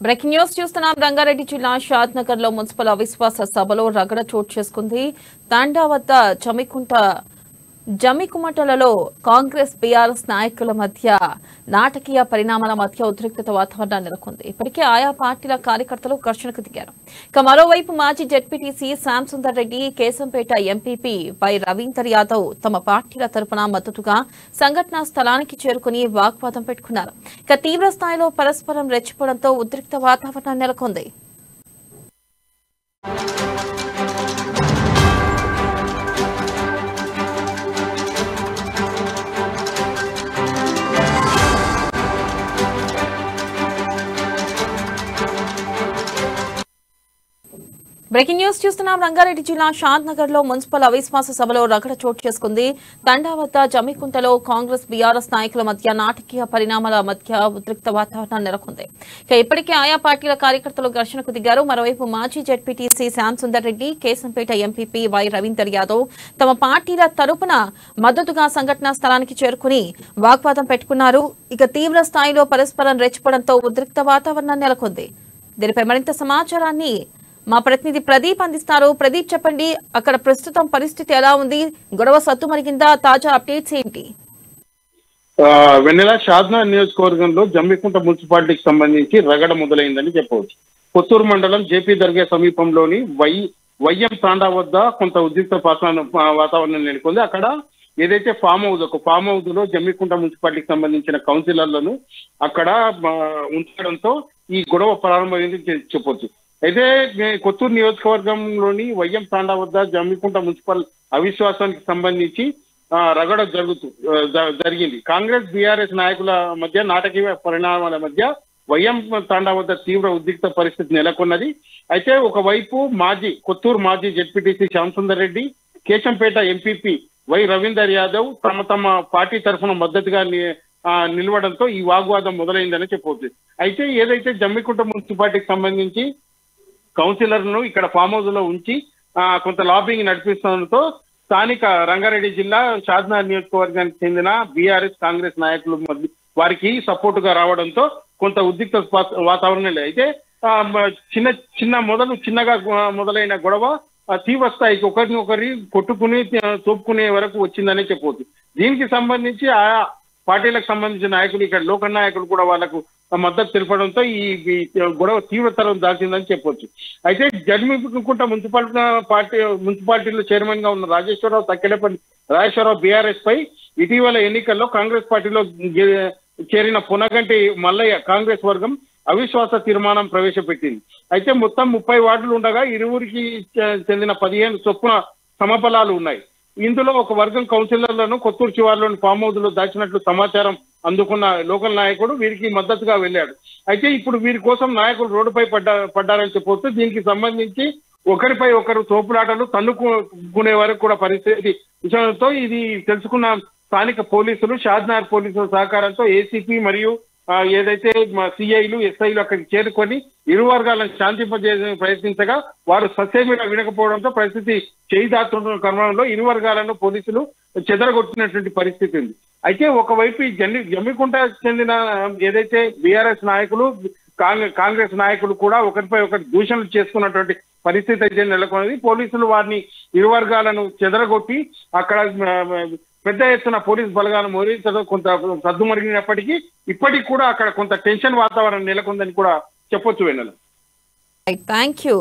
Breaking news చూస్తున్నాం. రంగారెడ్డి జిల్లా షాద్ నగర్ లో మున్సిపల్ అవిశ్వాస సభలో రగడ చోటు చేసుకుంది. తాండా వద్ద జమికుమటలలో కాంగ్రెస్ బీఆర్ఎస్ నాయకుల మధ్య నాటకీయ పరిణామాల మధ్య ఉద్రిక్తత వాతావరణం నెలకొంది. ఇప్పటికే ఆయా పార్టీల కార్యకర్తలు ఘర్షణకు దిగారు. ఇక మరోవైపు మాజీ ZPTC Shyam Sundar Reddy, Keshampet MPP Y Ravinder Yadav తమ పార్టీల తరపున మద్దతుగా సంఘటనా స్థలానికి చేరుకుని వాగ్వాదం పెట్టుకున్నారు. ఇక తీవ్ర స్థాయిలో పరస్పరం రెచ్చిపోవడంతో ఉద్రిక్త వాతావరణం నెలకొంది. బ్రేకింగ్ న్యూస్ చూస్తున్నాం. రంగారెడ్డి జిల్లా షాద్ నగర్ లో మున్సిపల్ అవిశ్వాస సభలో రగడ చోటు చేసుకుంది. తండా వద్ద జమికుంటలో కాంగ్రెస్ బీఆర్ఎస్ నాయకుల మధ్య నాటకీయ పరిణామాల మధ్య ఉద్రిక్త వాతావరణం నెలకొంది. ఇక ఇప్పటికే ఆయా పార్టీల కార్యకర్తలు ఘర్షణకు దిగారు. మరోవైపు మాజీ ZPTC Shyam Sundar Reddy, Keshampet MPP Y Ravinder Yadav తమ పార్టీల తరపున మద్దతుగా సంఘటనా స్థలానికి చేరుకుని వాగ్వాదం పెట్టుకున్నారు. ఇక తీవ్ర స్థాయిలో పరస్పరం రెచ్చిపోవడంతో ఉద్రిక్త వాతావరణం నెలకొంది. దీనిపై మరింత సమాచారాన్ని మా ప్రతినిధి ప్రదీప్ అందిస్తారు. ప్రదీప్, చెప్పండి, అక్కడ ప్రస్తుతం పరిస్థితి ఎలా ఉంది? గొడవ సద్దుమణిగిందా? తాజా అప్డేట్స్ ఏంటి? వెన్నెల షాద్నగర్ నియోజకవర్గంలో జమ్మికుంట మున్సిపాలిటీకి సంబంధించి రగడ మొదలైందని చెప్పవచ్చు. కొత్తూరు మండలం జేపీ దర్గా సమీపంలోని వైఎం తాండా వద్ద కొంత ఉద్రిక్త వాతావరణం నెలకొంది. అక్కడ ఏదైతే ఫామ్ హౌస్ లో జమ్మికుంట మున్సిపాలిటీకి సంబంధించిన కౌన్సిలర్లను అక్కడ ఉంచడంతో ఈ గొడవ ప్రారంభమైంది చెప్పొచ్చు. అయితే కొత్తూరు నియోజకవర్గంలోని వైఎం తాండా వద్ద జమ్మికుంట మున్సిపల్ అవిశ్వాసానికి సంబంధించి రగడ జరిగింది. కాంగ్రెస్ బీఆర్ఎస్ నాయకుల మధ్య నాటకీయ పరిణామాల మధ్య వైఎం తాండా వద్ద తీవ్ర ఉద్రిక్త పరిస్థితి నెలకొన్నది. అయితే ఒకవైపు కొత్తూరు మాజీ ZPTC Shyam Sundar Reddy, Keshampet MPP Y Ravinder Yadav తమ పార్టీ తరఫున మద్దతుగా నిలవడంతో ఈ వాగ్వాదం మొదలైందని చెప్పవచ్చు. అయితే ఏదైతే జమ్మికుంట మున్సిపాలిటీకి సంబంధించి కౌన్సిలర్ను ఇక్కడ ఫామ్ హౌస్ లో ఉంచి కొంత లాబింగ్ నడిపిస్తుండటంతో స్థానిక రంగారెడ్డి జిల్లా షాద్నగర్ నియోజకవర్గానికి చెందిన బీఆర్ఎస్ కాంగ్రెస్ నాయకులు వారికి సపోర్ట్ గా రావడంతో కొంత ఉద్రిక్త వాతావరణం. అయితే చిన్నగా మొదలైన గొడవ తీవ్ర స్థాయికి ఒకరిని కొట్టుకుని తోపుకునే వరకు వచ్చిందనే చెప్పవచ్చు. దీనికి సంబంధించి ఆయా పార్టీలకు సంబంధించిన నాయకులు, ఇక్కడ లోకల్ నాయకులు కూడా వాళ్లకు మద్దతు తెలపడంతో ఈ గొడవ తీవ్రతరం దాల్చిందని చెప్పొచ్చు. అయితే జమ్మికుంట మున్సిపాలిటీలో చైర్మన్ గా ఉన్న తక్కెడపల్లి రాజేశ్వరరావు బీఆర్ఎస్ పై ఇటీవల ఎన్నికల్లో కాంగ్రెస్ పార్టీలో చేరిన పునగంటి మల్లయ్య కాంగ్రెస్ వర్గం అవిశ్వాస తీర్మానం ప్రవేశపెట్టింది. అయితే మొత్తం 30 వార్డులు ఉండగా ఇరువురికి చెందిన 15 చొప్పున సమఫలాలు ఉన్నాయి. ఇందులో ఒక వర్గం కౌన్సిలర్లను కొత్తూరు శివార్లోని ఫామ్ హౌస్ లో దాచినట్లు సమాచారం అందుకున్న లోకల్ నాయకుడు వీరికి మద్దతుగా వెళ్ళాడు. అయితే ఇప్పుడు వీరి కోసం నాయకులు రోడ్డుపై పడ్డారని చెప్పవచ్చు. దీనికి సంబంధించి ఒకరిపై ఒకరు తోపులాటలు తన్నుకునే వరకు కూడా పరిస్థితి విషయంతో ఇది తెలుసుకున్న స్థానిక పోలీసులు, షాద్నగర్ పోలీసుల సహకారంతో ఏసీపీ మరియు ఏదైతే సిఐలు, ఎస్ఐలు అక్కడికి చేరుకొని ఇరు వర్గాలను శాంతింపజేసే ప్రయత్నించగా వారు ససేమిరా వినకపోవడంతో పరిస్థితి చేయిదాస్తున్న క్రమంలో ఇరు వర్గాలను పోలీసులు చెదరగొట్టినటువంటి పరిస్థితి ఉంది. అయితే ఒకవైపు జమ్మికుంట చెందిన ఏదైతే బీఆర్ఎస్ నాయకులు, కాంగ్రెస్ నాయకులు కూడా ఒకరిపై ఒకరి దూషణలు చేసుకున్నటువంటి పరిస్థితి అయితే నెలకొన్నది. పోలీసులు వారిని ఇరు వర్గాలను చెదరగొట్టి అక్కడ పెద్ద ఎత్తున పోలీస్ బలగాలను మోహరించడం కొంత సద్దుమరిగినప్పటికీ ఇప్పటికి కూడా అక్కడ కొంత టెన్షన్ వాతావరణం నెలకొందని కూడా చెప్పొచ్చు. వెన్నెల, థ్యాంక్ యూ.